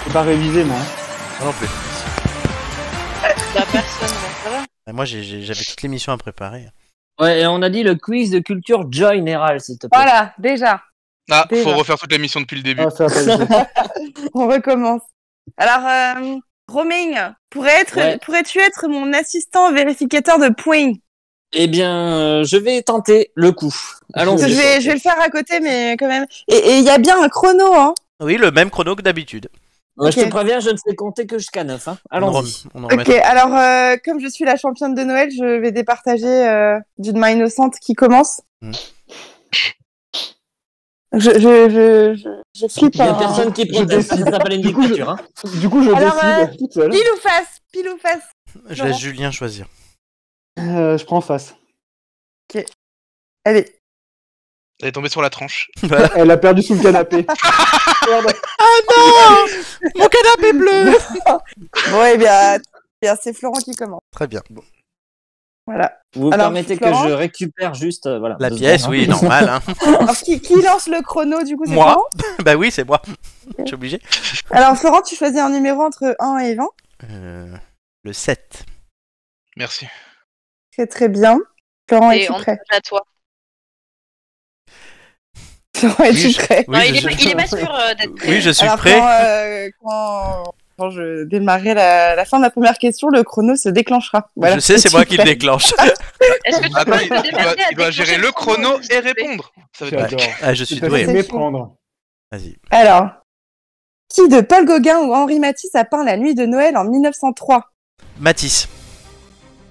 J'ai pas révisé, moi. Non plus. Y'a personne, donc ça va. Moi, j'avais toute l'émission à préparer. Ouais, et on a dit le quiz de culture générale, s'il te plaît. Voilà, déjà. Ah, Déjà. faut refaire toute l'émission depuis le début. Ah, ça va pas On recommence. Alors, Romain, pourrais-tu être mon assistant vérificateur de points? Eh bien, je vais tenter le coup. Allons-y. Je vais le faire à côté, mais quand même. Et il y a bien un chrono, hein. Oui, le même chrono que d'habitude. Ouais, Ok. je te préviens, je ne sais compter que jusqu'à 9. Hein. Allons-y. On en Ok, remettra. alors, comme je suis la championne de Noël, je vais départager d'une main innocente qui commence. Hmm. Je flippe. Il n'y a hein. personne qui proteste, ça s'appelle une Du coup, dictature. Hein. Du coup, je Alors, décide toute seule. Pile ou face. Je laisse Julien choisir. Je prends face. Allez. Elle est tombée sur la tranche. Elle a perdu sous le canapé. Merde. Mon canapé bleu. Bon, eh bien, c'est Florent qui commence. Très bien. Bon. Voilà. Vous Alors, permettez Florent que je récupère juste voilà, La 2 pièce, secondes, oui, hein. normal. Hein. Alors, qui lance le chrono, du coup, c'est Moi. Florent? Bah oui, c'est moi. Je suis obligé. Alors, Florent, tu choisis un numéro entre 1 et 20. Le 7. Merci. Très très bien. Florent, Et es-tu on prêt? touche à toi. Florent, es-tu Oui, prêt? Oui, Non, je, il est pas sûr d'être prêt. oui, je suis Alors, prêt. quand je démarrerai la fin de la première question, le chrono se déclenchera. Voilà. Je sais, c'est Es-tu moi qui le prêt? déclenche. Est-ce que tu Attends, peux il te démerder à doit gérer déclencher le chrono s'il et te plaît. répondre. Ça va être J'adore. Ah, je suis C'est pas doué. se méprendre. Vas-y. Alors, qui de Paul Gauguin ou Henri Matisse a peint La Nuit de Noël en 1903? Matisse.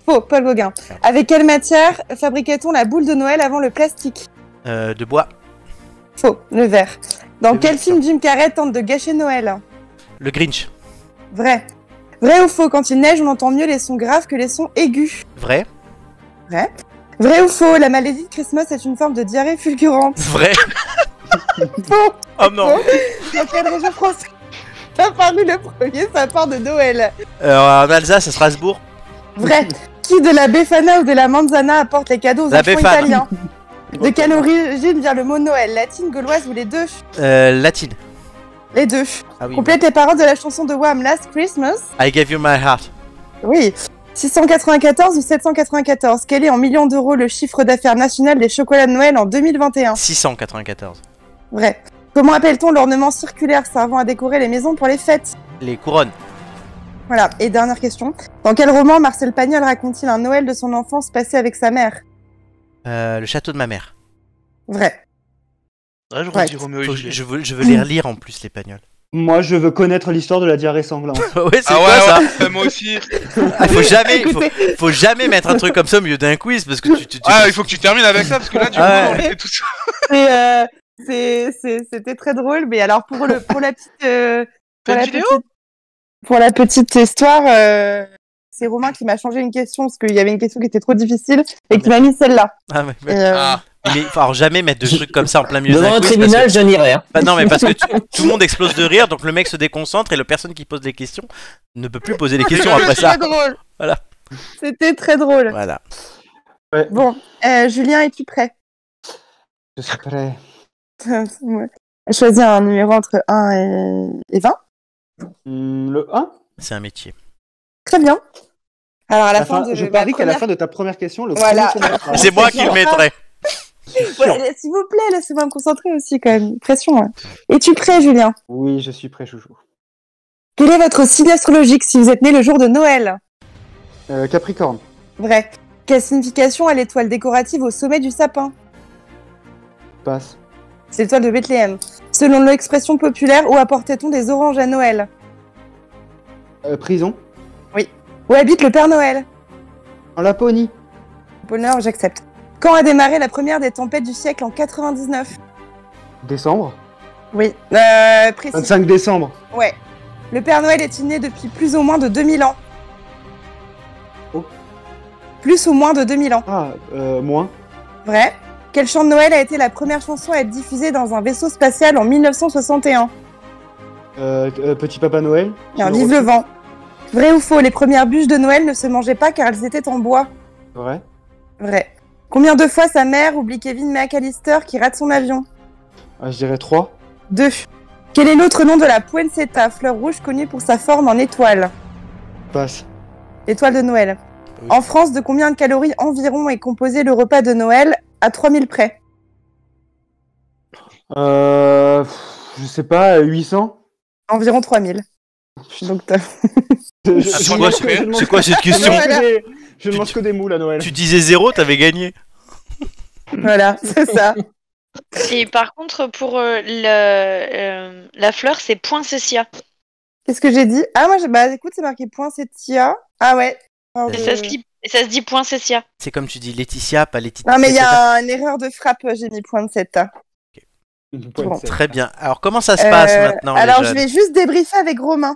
Faux, Paul Gauguin. Avec quelle matière fabriquait-on la boule de Noël avant le plastique? De bois. Faux, le verre. Dans Oui, quel ça. film Jim Carrey tente de gâcher Noël? Le Grinch. Vrai. Vrai ou faux, quand il neige, on entend mieux les sons graves que les sons aigus? Vrai. Vrai ou faux, la maladie de Christmas est une forme de diarrhée fulgurante? Vrai. Faux. Oh non. Dans quelle région française a paru le premier sapin de Noël? En Alsace, à Strasbourg. Vrai. Qui de la Befana ou de la Manzana apporte les cadeaux aux La enfants Befana. italiens? De quelle origine vient le mot Noël? Latine, gauloise ou les deux? Latine. Les deux. Ah oui. Complète les paroles de la chanson de Wham! Last Christmas. I gave you my heart. Oui. 694 ou 794? Quel est en millions d'euros le chiffre d'affaires national des chocolats de Noël en 2021? 694. Vrai. Comment appelle-t-on l'ornement circulaire servant à décorer les maisons pour les fêtes? Les couronnes. Voilà. Et dernière question. Dans quel roman Marcel Pagnol raconte-t-il un Noël de son enfance passé avec sa mère? Le château de ma mère. Vrai. Ouais, je Ouais. redis Roméo et Faut que Juliette. je veux les relire en plus, les pagnols. Moi, je veux connaître l'histoire de la diarrhée sanglante. Ouais, c'est Ah quoi ça? ouais, moi aussi. Ah, faut jamais mettre un truc comme ça au milieu d'un quiz parce que tu... Ah, il faut que tu termines avec ça parce que là, du coup, Ah on ouais. était tous. C'était très drôle, mais alors pour la petite T'as une vidéo pour la petite histoire, c'est Romain qui m'a changé une question parce qu'il y avait une question qui était trop difficile et qui m'a mis celle-là. Ah, ouais, Et, Ah, mais faut alors jamais mettre de trucs comme ça en plein milieu Devant d'un un quiz. tribunal, je n'irai. Hein. Non, mais parce que tout le monde explose de rire, donc le mec se déconcentre et la personne qui pose les questions ne peut plus poser les questions après C'était ça. très drôle. Voilà. C'était très drôle. Voilà. Bon, Julien, es-tu prêt? Je suis prêt. Ouais. Choisis un numéro entre 1 et 20. Le 1. C'est un métier. Très bien. Alors à la fin de Je ma parie qu'à la première- fin de ta première question, le Voilà. premier commencera. C'est moi qui le mettrai. Ouais, s'il vous plaît, laissez-moi me concentrer aussi quand même. Pression. Hein. Es-tu prêt, Julien? Oui, je suis prêt, chouchou. Quel est votre signe astrologique si vous êtes né le jour de Noël? Capricorne. Vrai. Quelle signification a l'étoile décorative au sommet du sapin? Passe. C'est l'étoile de Bethléem. Selon l'expression populaire, où apportait-on des oranges à Noël? Prison. Où habite le Père Noël? En Laponie. Bonheur, j'accepte. Quand a démarré la première des tempêtes du siècle en 99? Décembre. Oui. Précis. 25 décembre. Ouais. Le Père Noël est né depuis plus ou moins de 2000 ans. Oh. Plus ou moins de 2000 ans. Ah, moins. Vrai. Quel chant de Noël a été la première chanson à être diffusée dans un vaisseau spatial en 1961? Petit Papa Noël. Alors, vive le vent. Vrai ou faux, les premières bûches de Noël ne se mangeaient pas car elles étaient en bois? Vrai. Vrai. Combien de fois sa mère oublie Kevin McAllister qui rate son avion? Je dirais 3. 2. Quel est l'autre nom de la poinsettia, fleur rouge connue pour sa forme en étoile? Passe. Étoile de Noël. Oui. En France, de combien de calories environ est composé le repas de Noël à 3000 près? Je sais pas, 800. Environ 3000. Donc, C'est quoi cette question? Je ne mange que des moules à Noël. Tu disais 0, t'avais gagné. voilà, c'est ça. Et par contre, pour la fleur, c'est poinsettia. Qu'est-ce que j'ai dit? Ah, moi, bah écoute, c'est marqué poinsettia. Ah ouais. Alors, Et ça se dit poinsettia. C'est comme tu dis Laetitia, pas Laetitia. Non, mais il y a une erreur de frappe, j'ai mis poinsettia. Bon. Très bien. Alors comment ça se passe maintenant les Alors, je jeunes vais juste débriefer avec Romain.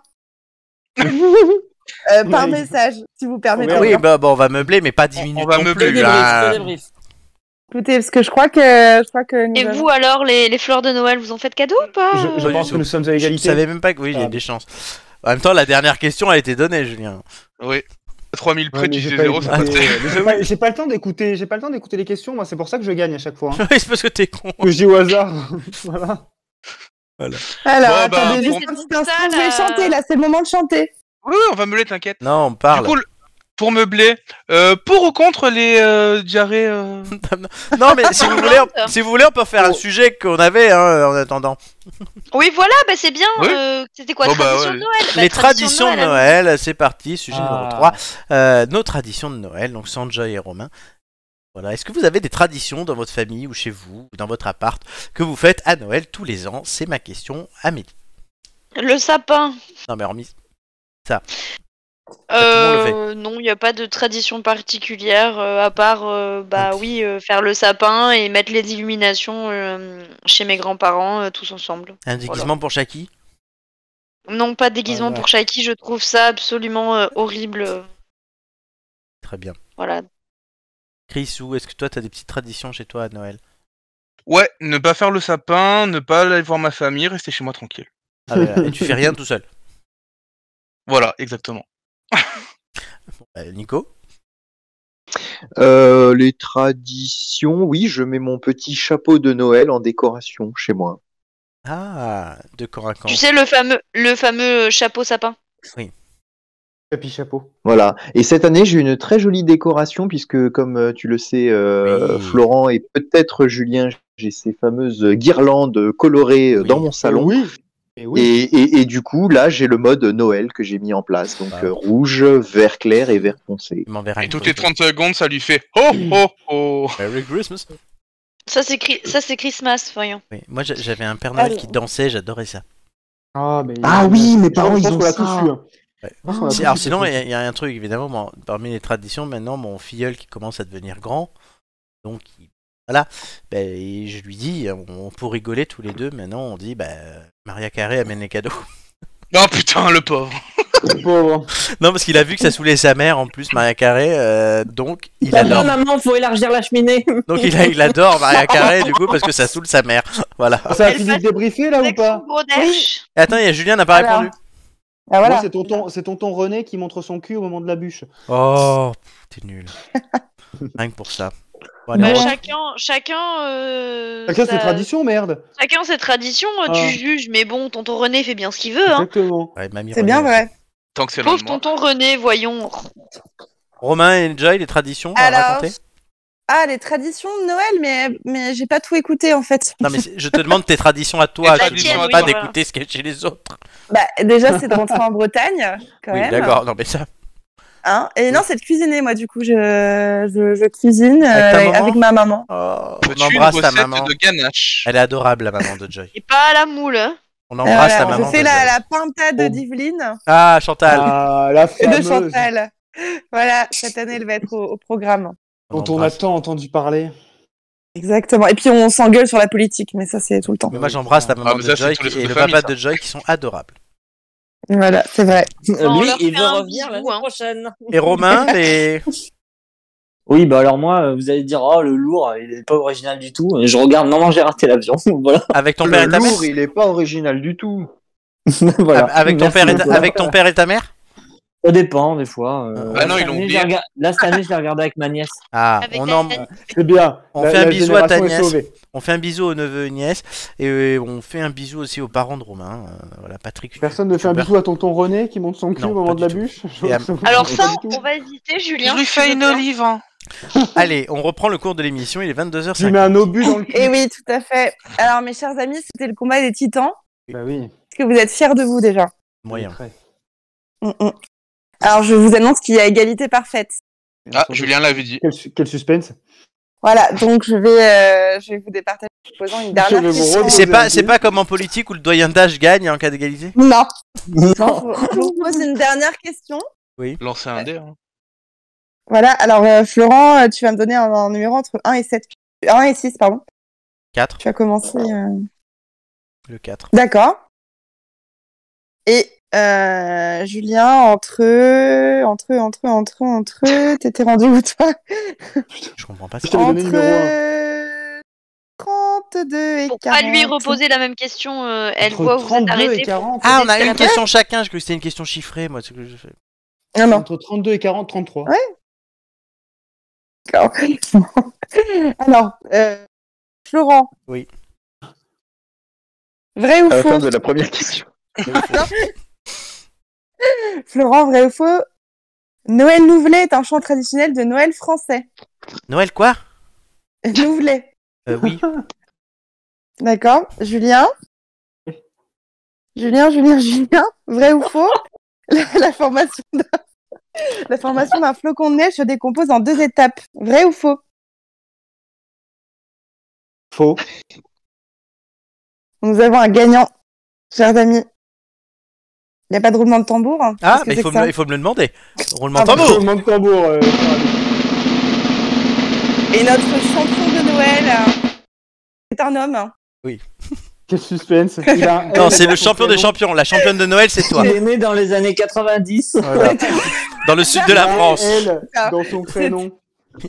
Par message, si vous permettez. Oui, bah bon, on va meubler, mais pas 10 minutes. On va non meubler, plus, oui. hein. Écoutez, parce que je crois que nous Et avons- vous alors, les fleurs de Noël, vous en faites cadeau ou pas Je Pas pense du que nous tout. sommes à Je égalité. savais même pas que oui, il y a des chances. En même temps, la dernière question a été donnée, Julien. Oui. À 3000 près, Ouais, mais tu j'ai disais pas 0, ça écouté- passerait. j'ai pas le temps d'écouter. J'ai pas le temps d'écouter les questions. Moi, c'est pour ça que je gagne à chaque fois. Hein. Oui, c'est parce que t'es con. Que je dis au hasard. Voilà. Alors, Bon, bah, attendez pour- juste un petit Ça, instant, je vais là- chanter, là, c'est le moment de chanter. Oui, on va meubler, t'inquiète. Non, on Du parle. coup, pour meubler, pour ou contre les diarrhées Non, mais si vous voulez, on peut faire un sujet qu'on avait en attendant. Oui, voilà, bah c'est bien. Oui. C'était quoi, Bon, bah, tradition ouais. de Noël? Bah, Les traditions de alors. Noël, c'est parti, sujet numéro Ah. 3. Nos traditions de Noël, donc Sanjay et Romain. Voilà. Est-ce que vous avez des traditions dans votre famille ou chez vous, ou dans votre appart, que vous faites à Noël tous les ans? C'est ma question, Amélie. Le sapin. Non, mais hormis ça. Tout le monde le Non, il n'y a pas de tradition particulière, à part, faire le sapin et mettre les illuminations chez mes grands-parents, tous ensemble. Un déguisement pour Shaki? Non, pas de déguisement Voilà. pour Shaki, je trouve ça absolument horrible. Très bien. Voilà. Chris, ou est-ce que toi, t'as des petites traditions chez toi à Noël? Ouais, ne pas faire le sapin, ne pas aller voir ma famille, rester chez moi tranquille. Ah, ouais, et tu fais rien tout seul? Voilà, exactement. Nico? Les traditions, oui, je mets mon petit chapeau de Noël en décoration chez moi. Ah, de camp à camp. Tu sais, le fameux chapeau sapin. Capi chapeau. Voilà. Et cette année, j'ai une très jolie décoration puisque, comme tu le sais, Oui. Florent et peut-être Julien, j'ai ces fameuses guirlandes colorées Oui. dans mon salon. Oui. Et oui. Et du coup, là, j'ai le mode Noël que j'ai mis en place. Donc, Ah. Rouge, vert clair et vert foncé. Il m'enverra Et une toutes les photo. 30 secondes, ça lui fait oh oh oh. Merry Christmas. Ça, c'est Christmas, voyons. Oui. Moi, j'avais un Père Noël Alors. qui dansait, j'adorais ça. Ah, mais Ah oui, mes parents, je pense ils ont qu'on l'a ça. tous eu, hein. Ouais. Je pense qu'on l'a tous Alors eu, sinon, ce il y a un truc, évidemment, parmi les traditions, maintenant, mon filleul qui commence à devenir grand, donc voilà, ben, et je lui dis, pour rigoler tous les deux, maintenant, on dit, Maria Carré amène les cadeaux. Oh putain, le pauvre. truc. Pauvre. Non, parce qu'il a vu que ça saoulait sa mère, en plus, Maria Carré, donc il adore. Maman, faut élargir la cheminée. Donc il adore Maria Carré, du coup, parce que ça saoule sa mère. Voilà. Ça a Elle fini de passe débriefer là ou Avec son pas? gros dash. Et attends, il y a Julien n'a pas Alors. répondu. Ah, voilà. Moi, c'est tonton René qui montre son cul au moment de la bûche. Oh, t'es nul. Rien que pour ça. Bon, allez, Bah, on va- chacun, Chacun ses sa- traditions, merde. chacun ses traditions, Ah. tu juges, mais bon, tonton René fait bien ce qu'il veut, hein. Exactement. Ouais, mamie C'est René, bien ouais. vrai. Tant que c'est loin Pauvre de moi. tonton René, voyons. Romain et Joy, les traditions à Alors, raconter? Ah, les traditions de Noël, mais j'ai pas tout écouté en fait. Non, mais je te demande tes traditions à toi, Les je te traditions demande à pas toi. d'écouter ce qu'il y a chez les autres. Bah, déjà, c'est de rentrer en Bretagne, quand Oui, même. d'accord, non, mais ça. Hein et non, c'est de cuisiner, moi, du coup, je cuisine Avec ta maman avec ma maman. Oh, on Veux-tu une embrasse ta recette maman. de ganache? Elle est adorable, la maman de Joy. Et pas à la moule, hein. On embrasse ta Voilà, maman. je fais de Joy. la pintade Oh. d'Yveline Ah, Chantal. Ah, la et de fameuse Chantal. Voilà, cette année, elle va être au programme. dont on a embrasse. tant entendu parler. Exactement. Et puis, on s'engueule sur la politique, mais ça, c'est tout le temps. Mais moi, j'embrasse la maman Ah, mais de ça, c'est Joy tous les et trucs le de famille, papa ça. de Joy qui sont adorables. Voilà, c'est vrai. On Lui, leur il fait veut un revenir bisou, l'année hein. prochaine. Et Romain, les... Oui, bah alors moi, vous allez dire, oh, le lourd, il est pas original du tout. Et je regarde, non, j'ai raté l'avion. Voilà. avec ton père et Le ta mère? lourd, il est pas original du tout. Voilà. Avec ton Merci père et beaucoup. avec ton père et ta mère? Ça dépend, des fois. Ah non, cette ils l'ont année, oublié. Là, cette année, je l'ai regardé avec ma nièce. Ah, Avec on, la en- nièce. C'est bien. On La- fait un la bisou à ta génération est nièce. sauvée. on fait un bisou aux neveux et nièces. Et on fait un bisou aussi aux parents de Romain. Voilà, Patrick. Personne ne fait un Hubert. bisou à tonton René qui monte son cul Non, au moment pas de la du tout. bûche. Et à- Alors Pas ça, du tout. on va hésiter, Je Julien. lui si tu fais veux une bien. olive. Hein. Allez, on reprend le cours de l'émission. Il est Tu mets 22h50. un obus dans le cul. Et oui, tout à fait. Alors, mes chers amis, c'était le combat des titans. Bah oui. Est-ce que vous êtes fiers de vous déjà? Moyen. Très. Alors, je vous annonce qu'il y a égalité parfaite. Ah, Julien l'avait dit. Quel suspense. Voilà, donc je vais vous départager en posant une Je dernière vais vous question. reposer. C'est pas comme en politique où le doyen d'âge gagne en cas d'égalité. Non, Non. je vous pose une dernière question. Lancer un dé. Hein. Voilà, alors Florent, tu vas me donner un numéro entre 1 et 7. 1 et 6, pardon. 4. Tu vas commencer. Le 4. D'accord. Et Julien, t'étais rendu où toi? Je comprends pas Je ça. t'avais donné numéro Entre 32 et 40. Pour pas lui reposer la même question, elle Entre voit où vous êtes 32 et arrêté. 40. Ah, on a Peut-être une qu'elle question chacun. Je crois que c'était une question chiffrée, moi. C'est ce que je fais. Non, non. Entre 32 et 40, 33. Ouais. D'accord. Alors, Florent. Oui. Vrai ou À la faux? fin de la première question. Florent, vrai ou faux? Noël Nouvelet est un chant traditionnel de Noël français. Noël quoi? Nouvelet. Oui. D'accord. Julien? Julien, vrai ou faux? La formation d'un flocon de neige se décompose en 2 étapes. Vrai ou faux? Faux. Nous avons un gagnant, chers amis. Il n'y a pas de roulement de tambour? Hein? Ah, Qu'est-ce que mais c'est que ça? il faut me le demander. Roulement de Ah, tambour. Roulement de tambour. Et notre champion de Noël, c'est un homme. Quel suspense. Il a un Non, L c'est dans le son champion des prénom. champions. La championne de Noël, c'est toi. Il est né dans les années 90. Voilà. Dans le sud de Il a la un France. L dans son prénom.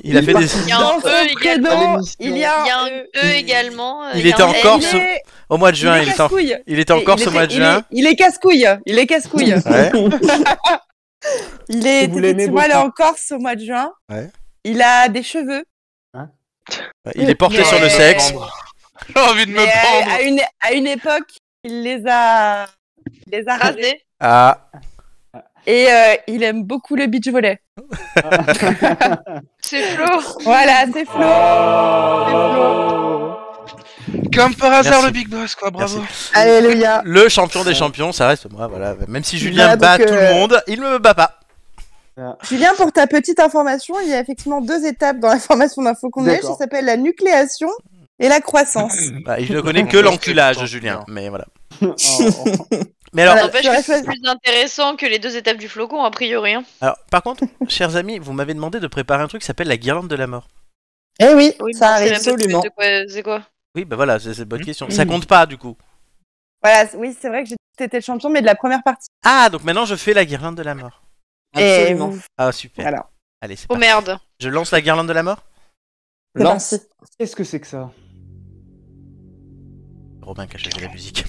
Il a fait des. Il y a un Dans E son également. prénom, l'émission. il y a Il y a un un E également. Il y a était un en L. Corse. Au mois de juin, il est casse-couille. il était en Corse au mois de juin. Il est casse-couille. Il est casse-couille. Ouais. Il est Vous l'aimez effectivement allé beaucoup. en Corse au mois de juin. Ouais. Il a des cheveux. Il est porté Mais- sur le sexe. J'ai envie de me Mais prendre. à une époque, il les a rasés. Rasé. Ah, Et il aime beaucoup le beach volley. C'est Flo. Voilà, c'est Flo. Comme par hasard, Merci. le Big Boss, quoi. Bravo. merci. Alléluia. Le champion des champions, ça reste moi. Voilà. Même si Julien Voilà, bat donc, tout le monde, il ne me bat pas. Julien, pour ta petite information, il y a effectivement 2 étapes dans la formation d'un faucon de neige. Ça D'accord. s'appelle la nucléation et la croissance. Bah, il ne connaît que l'enculage, Julien. Mais voilà. Oh. Mais alors, Voilà. N'empêche j'aurais que c'est choisi- plus intéressant que les 2 étapes du flocon, a priori. Hein. alors, par contre, chers amis, vous m'avez demandé de préparer un truc qui s'appelle la guirlande de la mort. Eh oui, Oui, ça mais arrive. c'est même pas absolument. de quoi- C'est quoi? Oui, bah voilà, c'est une bonne question. Ça compte pas du coup. Voilà, oui, c'est vrai que j'ai dit que t'étais le champion, mais de la première partie. Ah, donc maintenant je fais la guirlande de la mort. Et Absolument. vous- Ah, super. Voilà. Allez, c'est Oh parti. merde. Je lance la guirlande de la mort. C'est Lance. parti. Qu'est-ce que c'est que ça? Robin qui a choisi la musique.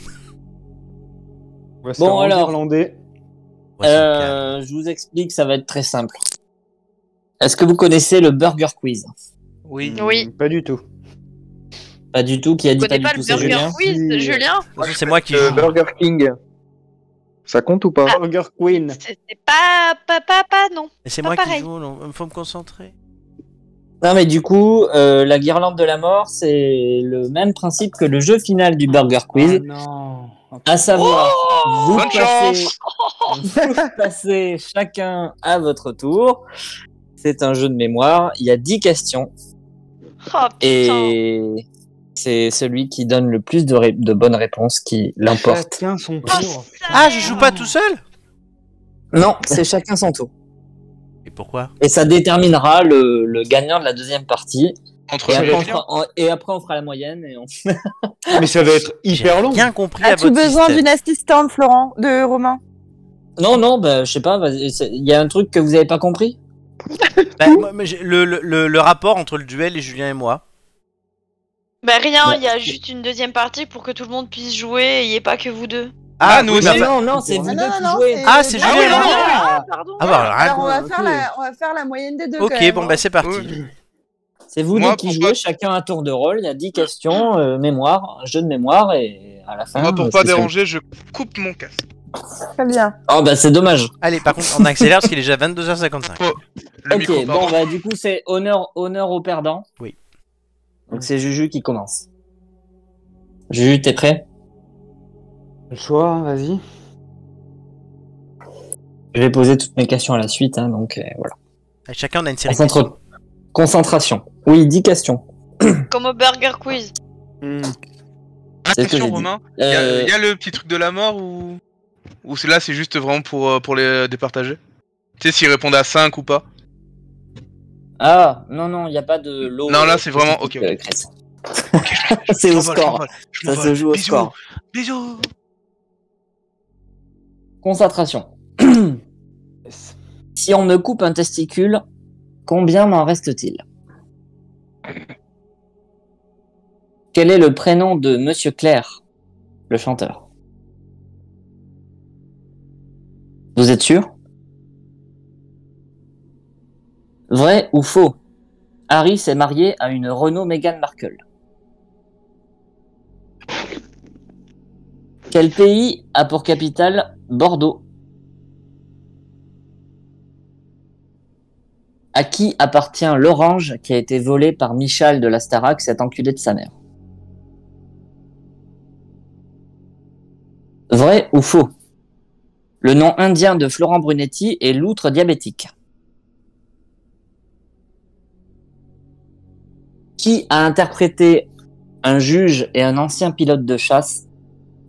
Voici Bon, un alors. Irlandais. Voici le calme. Je vous explique, ça va être très simple. Est-ce que vous connaissez le Burger Quiz? Oui. Oui. Pas du tout. Pas du tout. Qui a Tu dit pas connais du pas tout? le C'est Burger Julien. Quiz, Si. Julien? De toute façon, c'est moi qui joue. Burger King. Ça compte ou pas? Burger Queen. C'est pas, non. Et c'est pas moi qui pareil. joue, non, faut me concentrer. Non, mais du coup, la guirlande de la mort, c'est le même principe que le jeu final du Burger Quiz. Oh non. À savoir, vous Bonne passez, chance. vous passez chacun à votre tour. C'est un jeu de mémoire. Il y a 10 questions. Oh putain. Et c'est celui qui donne le plus de bonnes réponses qui l'emporte. Chacun son Oh, tour. Ah, je joue pas tout seul? Non, c'est chacun son tour. Et pourquoi? Et ça déterminera le gagnant de la deuxième partie. Entre Et ça après, et on Julien. fera la moyenne. Et on... Mais ça va être hyper long. Bien compris à As-tu votre besoin système. d'une assistante, Florent, de Romain? Non, bah, je sais pas. Il y a un truc que vous avez pas compris? Bah, moi, j'ai le rapport entre le duel et Julien et moi. Bah rien, Ouais. il y a juste une deuxième partie pour que tout le monde puisse jouer et il n'y ait pas que vous deux. Ah, nous aussi. Non, c'est vous deux qui jouez. Ah, c'est Ah Julien oui, et non, Maria. non, pardon. Ah bah alors, Alors, on rien. va faire la moyenne des deux. Ok, quand même, bon hein. bah c'est parti. Oui. C'est vous Moi, deux qui pour jouez, pas- chacun un tour de rôle. Il y a 10 questions, mémoire, un jeu de mémoire, et à la fin. Moi, pour c'est pas sur- déranger, je coupe mon casque. Très bien. Oh, bah, c'est dommage. Allez, par contre, on accélère parce qu'il est déjà 22h55. Le micro, Ok, pardon. bon, bah, du coup, c'est honneur au perdant. Oui. Donc, c'est Juju qui commence. Juju, t'es prêt? Le choix, vas-y. Je vais poser toutes mes questions à la suite, hein, donc voilà. Allez, chacun, on a une série de questions. Concentration. Oui, 10 questions. Comme au Burger Quiz. C'est ce que Attention, j'ai dit. Romain. Il y a le petit truc de la mort ou là c'est juste vraiment pour les départager. Tu sais s'ils répondent à 5 ou pas. Ah, non, il n'y a pas de lot. Non, là, c'est vraiment- ok. Chris. Ok, C'est je au m'envole, score. je Ça m'envole. se joue au Bisous, score. Bisous. Concentration. Yes. Si on me coupe un testicule, combien m'en reste-t-il? Quel est le prénom de Monsieur Clair, le chanteur? Vous êtes sûr? Vrai ou faux? Harry s'est marié à une Renault Meghan Markle. Quel pays a pour capitale Bordeaux? À qui appartient l'orange qui a été volé par Michal de la Starac, cet enculé de sa mère? Vrai ou faux? Le nom indien de Florent Brunetti est l'outre diabétique. Qui a interprété un juge et un ancien pilote de chasse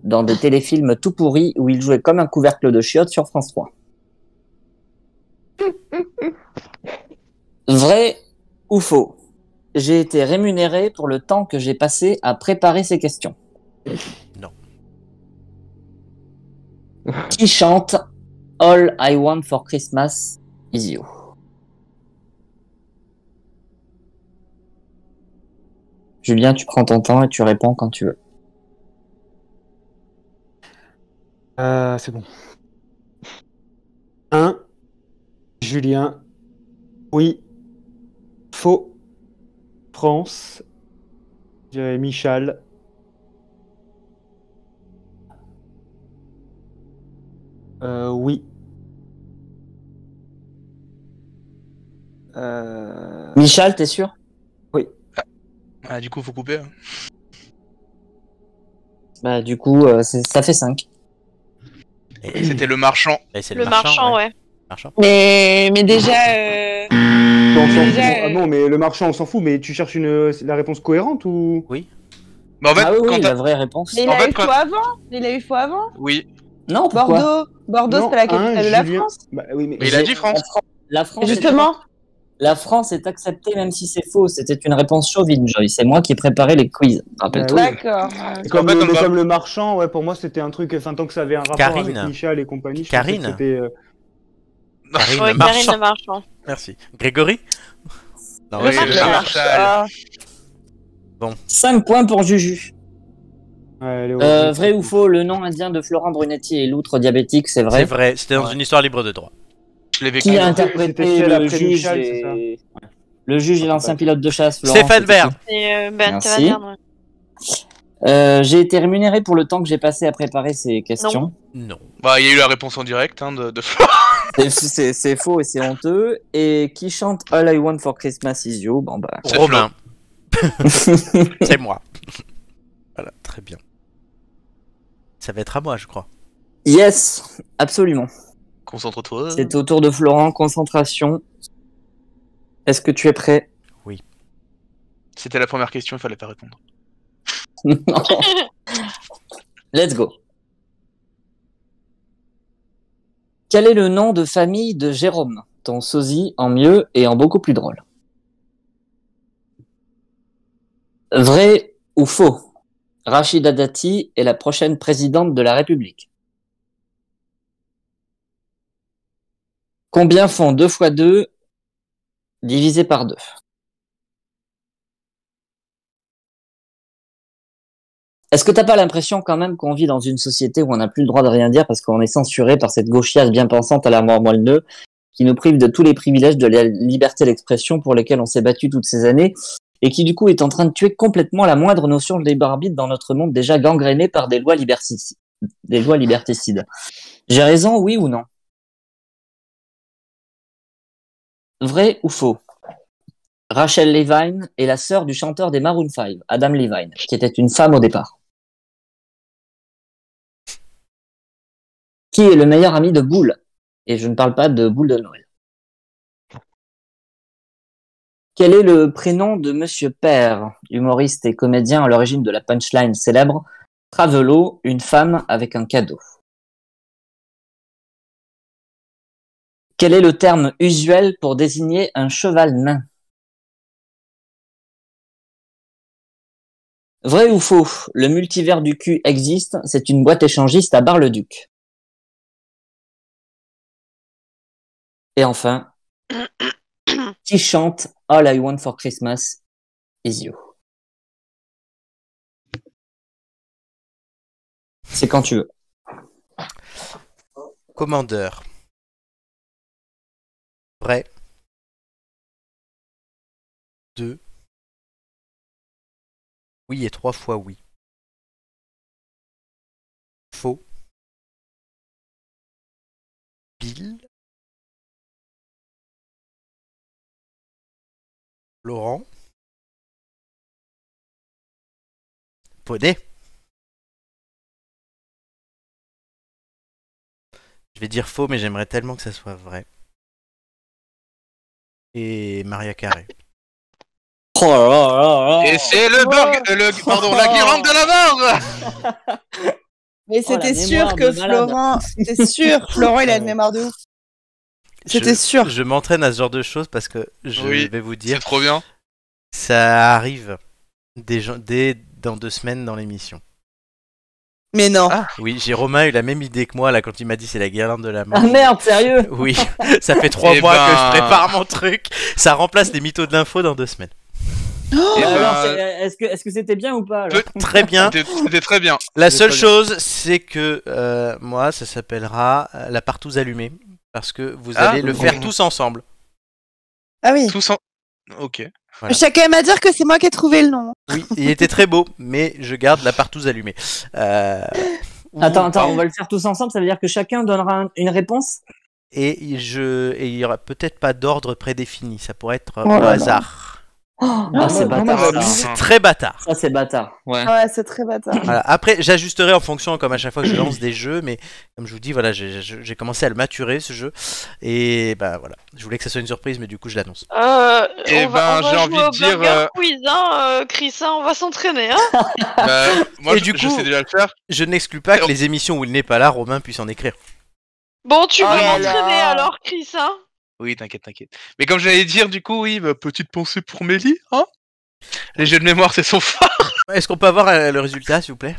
dans des téléfilms tout pourris où il jouait comme un couvercle de chiottes sur France 3? Vrai ou faux? J'ai été rémunéré pour le temps que j'ai passé à préparer ces questions. Non. Qui chante All I Want for Christmas is You? Julien, tu prends ton temps et tu réponds quand tu veux. C'est bon. 1. Julien. Oui. Faux. France. Je dirais Michal. Oui. Michal, t'es sûr? Ah, du coup, faut couper. Hein. Bah, du coup, ça fait 5. Et C'était le marchand. c'est Le marchand, ouais. Marchand. Mais déjà. On s'en fout. Déjà, Ah non, mais le marchand, on s'en fout. Mais tu cherches la réponse cohérente ou Mais en fait, Ah oui, quand la t'as... vraie réponse. Mais il En a fait, eu quand- faux avant. Il a eu faux avant. Oui. Non, pourquoi? Bordeaux, Non, c'est pas la capitale de la Julien. France. Bah oui, mais Mais il a dit France. La France, Justement. La France est acceptée même si c'est faux. C'était une réponse chauvine, Joyce. C'est moi qui ai préparé les quiz. Rappelle-toi. oui. D'accord. Comme, En fait, on va- comme le marchand, ouais, pour moi c'était un truc, enfin tant que ça avait un rapport Karine. avec Michal et compagnie, je Karine. pensais que c'était, Karine Ouais, Marchand. Karine le marchand. Merci. Grégory. Non, Oui, c'est le Charles. marchal. 5 points pour Juju. ouais, elle est horrible. Vrai ou faux, le nom indien de Florent Brunetti est l'outre diabétique, c'est C'est vrai. vrai, c'était dans Ouais. une histoire libre de droit. Je l'ai vécu. Qui a C'était interprété fait le après juge Michal, et... Le juge et l'ancien pilote de chasse, Florent, Stéphane c'était Bern. Et Merci. Stéphane Bern, ouais. J'ai été rémunéré pour le temps que j'ai passé à préparer ces questions. Non. Bah, il y a eu la réponse en direct hein, de... C'est faux et c'est honteux. Et qui chante All I Want for Christmas is You? Bon bah. C'est Romain. C'est moi. Voilà, très bien. Ça va être à moi, je crois. Yes, absolument. Concentre-toi. C'est au tour de Florent. Concentration. Est-ce que tu es prêt? C'était la première question, il fallait pas répondre. Non. Let's go. Quel est le nom de famille de Jérôme, ton sosie en mieux et en beaucoup plus drôle? Vrai ou faux? Rachida Dati est la prochaine présidente de la République. Combien font 2 fois 2 divisé par 2? Est-ce que t'as pas l'impression quand même qu'on vit dans une société où on n'a plus le droit de rien dire parce qu'on est censuré par cette gauchiasse bien pensante à la mort moelle qui nous prive de tous les privilèges de la liberté d'expression pour lesquels on s'est battu toutes ces années et qui du coup est en train de tuer complètement la moindre notion de libre arbitre dans notre monde déjà gangréné par des lois liberticides. J'ai raison, oui ou non? Vrai ou faux? Rachel Levine est la sœur du chanteur des Maroon 5, Adam Levine, qui était une femme au départ. Qui est le meilleur ami de Boule? Et je ne parle pas de Boule de Noël. Quel est le prénom de Monsieur Père, humoriste et comédien à l'origine de la punchline célèbre Travelo, une femme avec un cadeau? Quel est le terme usuel pour désigner un cheval nain? Vrai ou faux? Le multivers du cul existe, c'est une boîte échangiste à Bar-le-Duc. Et enfin, qui chante All I Want for Christmas is You? C'est quand tu veux. Commandeur. Vrai. 2. Oui et 3 fois oui. Faux. Bill. Laurent. Poney. Je vais dire faux, mais j'aimerais tellement que ça soit vrai. Et Maria Carré. Oh là là là là. Et c'est la guirlande de la mort. Mais Oh, la c'était sûr mémoire que de malade. Florent, c'était sûr, Florent, il a une mémoire de ouf. C'était sûr. Je m'entraîne à ce genre de choses parce que je Oui, vais vous C'est dire, trop bien. ça arrive dès dans 2 semaines dans l'émission. Mais non. Ah. Oui, Jérôme a eu la même idée que moi là quand il m'a dit c'est la guirlande de la mort. Ah merde, sérieux? Oui, ça fait 3 Eh mois ben- que je prépare mon truc. Ça remplace les mythos de l'info dans 2 semaines. Et Alors, ben, est-ce que c'était bien ou pas alors? Très bien. C'était très bien. La C'était seule très bien. chose, c'est que moi, ça s'appellera la partouze allumée. Parce que vous Ah, allez le bon. faire tous ensemble. Ah oui. Tous en... Ok. Voilà. Je tiens quand même à dire que c'est moi qui ai trouvé le nom. Oui, il était très beau, mais je garde la partouze allumée. Attends, on va le faire tous ensemble, ça veut dire que chacun donnera une réponse? Et il y aura peut-être pas d'ordre prédéfini, ça pourrait être Oh là au là. hasard. Ah, c'est moi, bâtard. moi, ça. C'est très bâtard. Ça, c'est bâtard. Ouais. Ouais, c'est très bâtard. Voilà. Après, j'ajusterai en fonction, comme à chaque fois que je lance des jeux, mais comme je vous dis, voilà, j'ai commencé à le maturer ce jeu, et bah voilà, je voulais que ça soit une surprise, mais du coup je l'annonce. Eh On va ben, j'ai jouer envie au de dire, Burger Quiz, hein, Chris, hein, on va s'entraîner, hein. Bah, moi, Et je, du je coup- sais déjà le faire. Je n'exclus pas que les émissions où il n'est pas là, Romain puisse en écrire. Bon, tu Oh veux là m'entraîner là. alors, Chris, hein. Oui, t'inquiète. Mais comme j'allais dire, du coup, oui, bah, petite pensée pour Mélie, hein. Les jeux de mémoire, c'est son fort. Est-ce qu'on peut avoir le résultat, s'il vous plaît?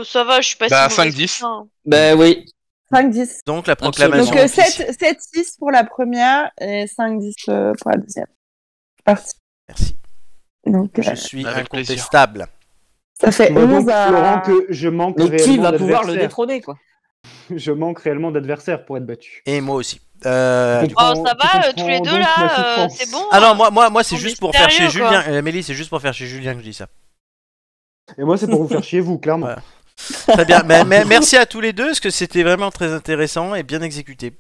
Ça va, je suis pas Bah, si mauvaise 5-10. que ça, hein. Ben oui. 5-10. Donc la Absolument. proclamation. Donc officielle. 7-6 pour la première et 5-10 pour la deuxième. C'est parti. Merci. Donc, Je suis Avec plaisir. incontestable. ça fait Tu vois 11 donc, à... Florent, que je manque Mais qui réellement va pouvoir le d'adversaires. détrôner, quoi? Je manque réellement d'adversaires pour être battu. Et moi aussi. Tu Oh, comprends- ça tu va, comprends tous les deux donc ma là, souffrance. c'est bon. Ah non, moi c'est On juste est pour faire chez sérieux, quoi. Julien. Mélie, c'est juste pour faire chez Julien que je dis ça. Et moi, c'est pour vous faire chier, vous, clairement. Voilà. Très bien. Mais merci à tous les deux, parce que c'était vraiment très intéressant et bien exécuté.